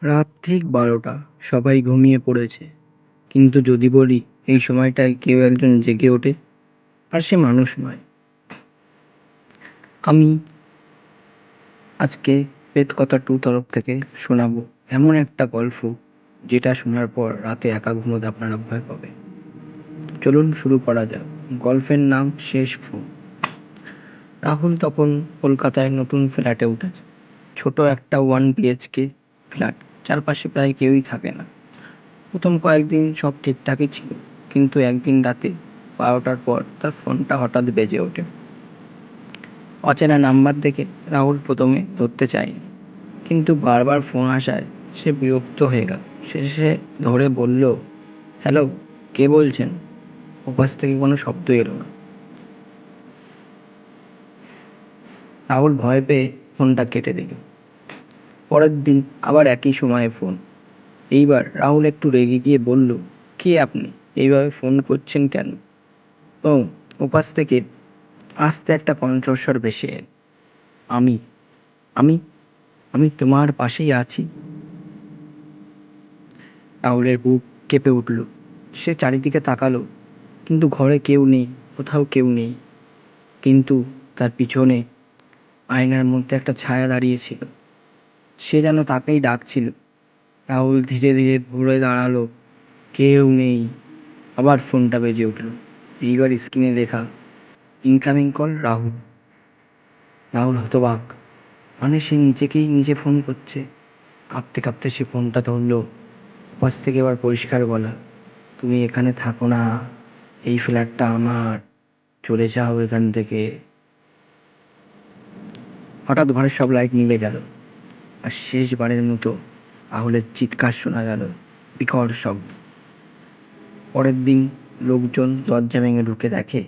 রাত ঠিক ১২টা। সবাই ঘুমিয়ে পড়েছে। কিন্তু যদি বলি এই সময়টায় কেউ একজন জেগে ওঠে, আর সে মানুষ নয়। আমি আজকে প্রেতকথা 2 তরফ থেকে শোনাবো এমন একটা গল্প যেটা শোনার পর রাতে একা ঘুমোতে আপনারা ভয় পাবে। চলুন শুরু করা যাক। গল্পের নাম শেষ ফোন। রাহুল তখন কলকাতায় নতুন ফ্ল্যাটে উঠেছে। ছোট একটা 1 BHK ফ্ল্যাট। চারপাশে প্রায় কেউই থাকে না। প্রথম কয়েকদিন সব ঠিকঠাকই ছিল, কিন্তু একদিন রাতে 12টার পর তার ফোনটা হঠাৎ বেজে ওঠে। অচেনা নাম্বার দেখে রাহুল প্রথমে ধরতে চায়নি, কিন্তু বারবার ফোন আসায় সে বিরক্ত হয়ে গেল। শেষে ধরে বলল, হ্যালো, কে বলছেন? ওপাশ থেকে কোনো শব্দ এলো না। রাহুল ভয় পেয়ে ফোনটা কেটে দিল। পরের দিন আবার একই সময়ে ফোন। এইবার রাহুল একটু রেগে গিয়ে বলল, কে আপনি? এইভাবে ফোন করছেন কেন? ও ওপাশ থেকে আস্তে একটা কণ্ঠস্বর ভেসে এল, আমি আমি আমি তোমার পাশেই আছি। রাহুলের বুক কেঁপে উঠল। সে চারিদিকে তাকালো, কিন্তু ঘরে কেউ নেই, কোথাও কেউ নেই। কিন্তু তার পিছনে আয়নার মধ্যে একটা ছায়া দাঁড়িয়েছিল। সে যেন তাকেই ডাকছিল। রাহুল ধীরে ধীরে ঘুরে দাঁড়ালো। কেউ নেই। আবার ফোনটা বেজে উঠল। এইবার স্ক্রিনে লেখা, ইনকামিং কল রাহুল। রাহুল হতবাক। মানে সে নিজেকেই নিজে ফোন করছে। কাঁপতে কাঁপতে সে ফোনটা ধরলো। পাশ থেকে এবার পরিষ্কার বলা, তুমি এখানে থাকো না, এই ফ্ল্যাটটা আমার, চলে যাও এখান থেকে। হঠাৎ ঘরের সব লাইট নিভে গেল, আর শেষবারের মতো রাহুলের চিৎকার শোনা গেল, বিকট শব্দ। পরের দিন লোকজন দরজা ভেঙে ঢুকে দেখে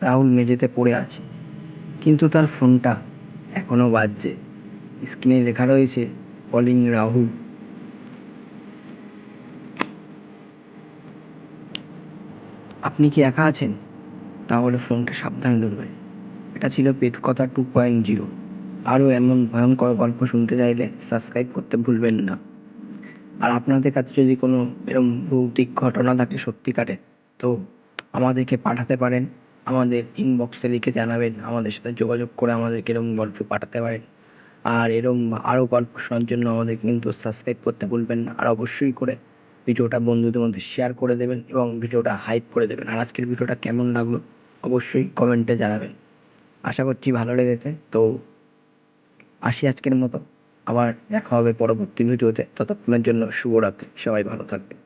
রাহুল মেঝেতে পড়ে আছে, কিন্তু তার ফোনটা এখনো বাজছে। স্ক্রিনে লেখা রয়েছে, কলিং রাহুল। আপনি কি একা আছেন? তাহলে ফোনটা সাবধানে ধরবেন। এটা ছিল প্রেতকথা 2.0। আরও এমন ভয়ঙ্কর গল্প শুনতে চাইলে সাবস্ক্রাইব করতে ভুলবেন না। আর আপনাদের কাছে যদি কোনো এরকম ভৌতিক ঘটনা থাকে সত্যিকারের, তো আমাদেরকে পাঠাতে পারেন। আমাদের ইনবক্সে লিখে জানাবেন, আমাদের সাথে যোগাযোগ করে আমাদেরকে এরকম গল্প পাঠাতে পারেন। আর এরকম আরও গল্প শোনার জন্য আমাদের কিন্তু সাবস্ক্রাইব করতে ভুলবেন না। আর অবশ্যই করে ভিডিওটা বন্ধুদের মধ্যে শেয়ার করে দেবেন এবং ভিডিওটা হাইপ করে দেবেন। আর আজকের ভিডিওটা কেমন লাগলো অবশ্যই কমেন্টে জানাবেন। আশা করছি ভালো লেগেছে। তো আসি আজকের মতো। আবার দেখা হবে পরবর্তী ভিডিওতে। ততক্ষণের জন্য শুভরাত্রি। সবাই ভালো থাকবেন।